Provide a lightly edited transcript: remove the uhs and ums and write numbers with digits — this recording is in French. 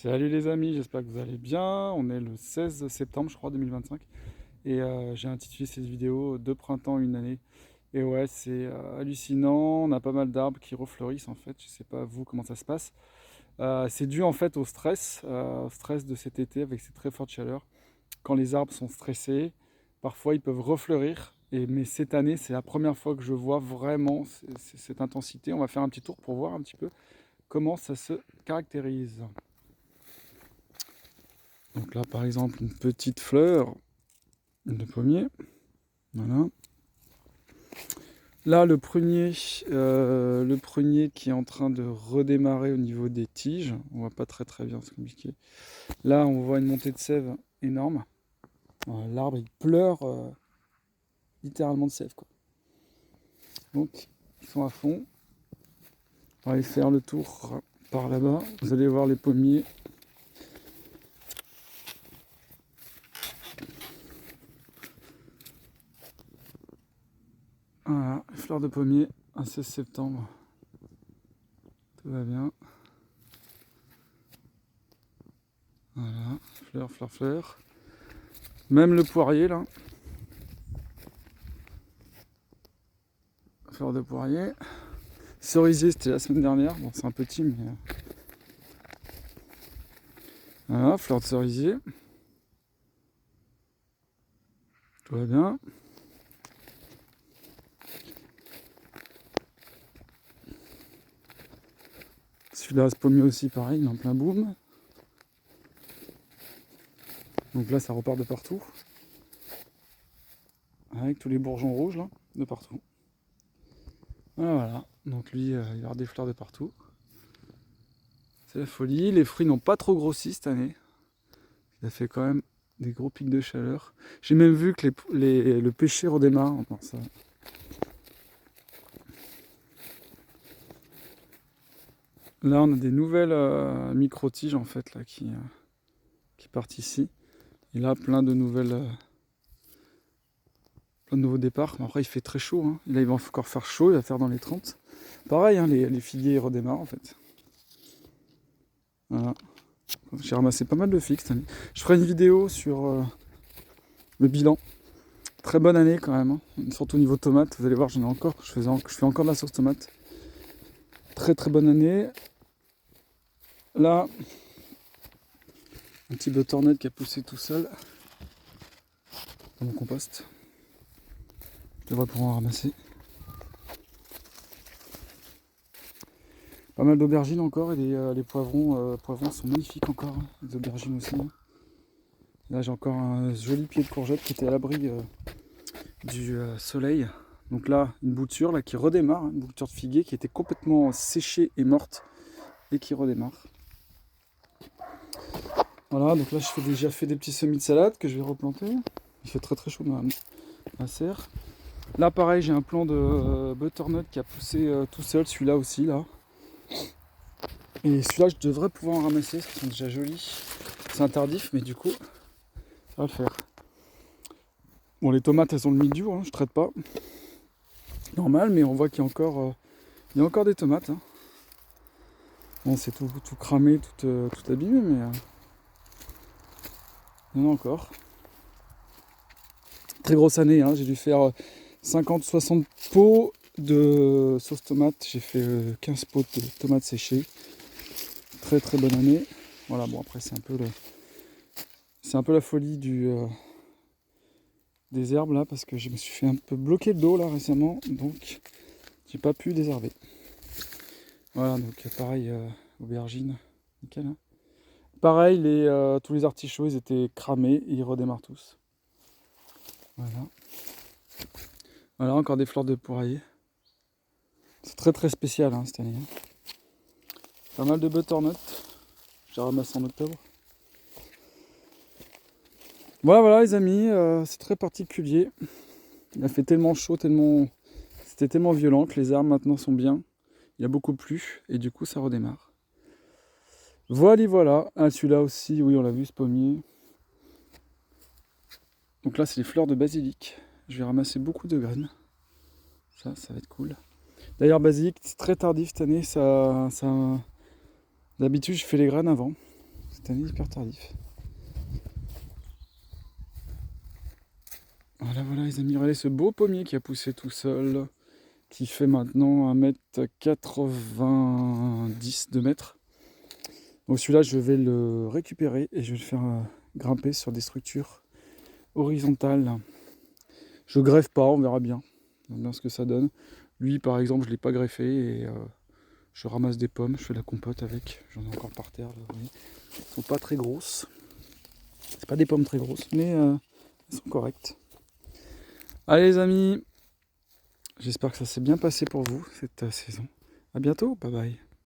Salut les amis, j'espère que vous allez bien. On est le 16 septembre, je crois, 2025. Et j'ai intitulé cette vidéo Deux printemps, une année. Et ouais, c'est hallucinant. On a pas mal d'arbres qui refleurissent en fait. Je sais pas vous comment ça se passe. C'est dû en fait au stress de cet été avec ces très fortes chaleurs. Quand les arbres sont stressés, parfois ils peuvent refleurir. Mais cette année, c'est la première fois que je vois vraiment cette intensité. On va faire un petit tour pour voir un petit peu comment ça se caractérise. Donc là, par exemple, une petite fleur de pommier. Voilà. Là, le prunier qui est en train de redémarrer au niveau des tiges. On voit pas très bien, c'est compliqué. Là, on voit une montée de sève énorme. L'arbre, il pleure littéralement de sève, quoi. Donc, ils sont à fond. On va aller faire le tour par là-bas. Vous allez voir les pommiers. Voilà, fleurs de pommier, un 16 septembre. Tout va bien. Voilà, fleurs. Même le poirier, là. Fleur de poirier. Cerisier, c'était la semaine dernière. Bon, c'est un petit, mais... Voilà, fleur de cerisier. Tout va bien. Celui-là, ce pommier aussi, pareil, il est en plein boom. Donc là, ça repart de partout. Avec tous les bourgeons rouges, là, de partout. Voilà. Donc lui, il va y avoir des fleurs de partout. C'est la folie. Les fruits n'ont pas trop grossi cette année. Il a fait quand même des gros pics de chaleur. J'ai même vu que le pêcher redémarre. Enfin, ça... Là, on a des nouvelles micro-tiges, en fait, là, qui partent ici. Et là, plein de nouveaux départs. Mais après, il fait très chaud. Hein. Et là, il va encore faire chaud. Il va faire dans les 30. Pareil, hein, les figuiers ils redémarrent, en fait. Voilà. J'ai ramassé pas mal de figues cette année. Je ferai une vidéo sur le bilan. Très bonne année quand même, hein. Surtout au niveau tomates. Vous allez voir, j'en ai encore. Je fais encore de la sauce tomate. Très bonne année. Là, un petit butternut qui a poussé tout seul dans mon compost. Je devrais pouvoir en ramasser. Pas mal d'aubergines encore et les poivrons. Poivrons sont magnifiques encore. Hein. Les aubergines aussi. Hein. Là, j'ai encore un joli pied de courgette qui était à l'abri du soleil. Donc là, une bouture là, qui redémarre, hein, une bouture de figuier qui était complètement séchée et morte et qui redémarre. Voilà, donc là j'ai déjà fait des petits semis de salade que je vais replanter. Il fait très chaud dans la serre. Là pareil, j'ai un plant de butternut qui a poussé tout seul, celui-là aussi là. Et celui-là je devrais pouvoir en ramasser, parce qu'ils sont déjà jolis. C'est un tardif, mais du coup, ça va le faire. Bon, les tomates elles ont le mildiou, hein, je traite pas. Normal, mais on voit qu'il y a encore des tomates. Hein. Bon, c'est tout cramé, tout abîmé, mais il y en a encore. Très grosse année, hein. J'ai dû faire 50-60 pots de sauce tomate. J'ai fait 15 pots de tomates séchées. Très bonne année. Voilà, bon après c'est un peu la folie des herbes là, parce que je me suis fait un peu bloquer le dos là récemment, donc j'ai pas pu désherber. Voilà, donc pareil, aubergine, nickel. Hein. Pareil, tous les artichauts ils étaient cramés et ils redémarrent tous. Voilà. Voilà, encore des fleurs de poirier. C'est très spécial hein, cette année. Hein. Pas mal de butternut. J'ai ramassé en octobre. Voilà les amis, c'est très particulier. Il a fait tellement chaud, c'était tellement violent que les arbres maintenant sont bien. Il y a beaucoup plu et du coup ça redémarre. Voilà. Ah, celui-là aussi, oui on l'a vu ce pommier. Donc là c'est les fleurs de basilic. Je vais ramasser beaucoup de graines. Ça va être cool. D'ailleurs basilic, c'est très tardif cette année. D'habitude je fais les graines avant. Cette année, hyper tardif. Voilà, voilà les amis, regardez ce beau pommier qui a poussé tout seul, qui fait maintenant 1,90 m, 2 mètres. Donc celui-là, je vais le récupérer et je vais le faire grimper sur des structures horizontales. Je greffe pas, on verra bien. On verra bien ce que ça donne. Lui, par exemple, je ne l'ai pas greffé et je ramasse des pommes, je fais la compote avec. J'en ai encore par terre, là, vous voyez. Elles sont pas très grosses. C'est pas des pommes très grosses, mais elles sont correctes. Allez les amis, j'espère que ça s'est bien passé pour vous cette saison. À bientôt, bye bye.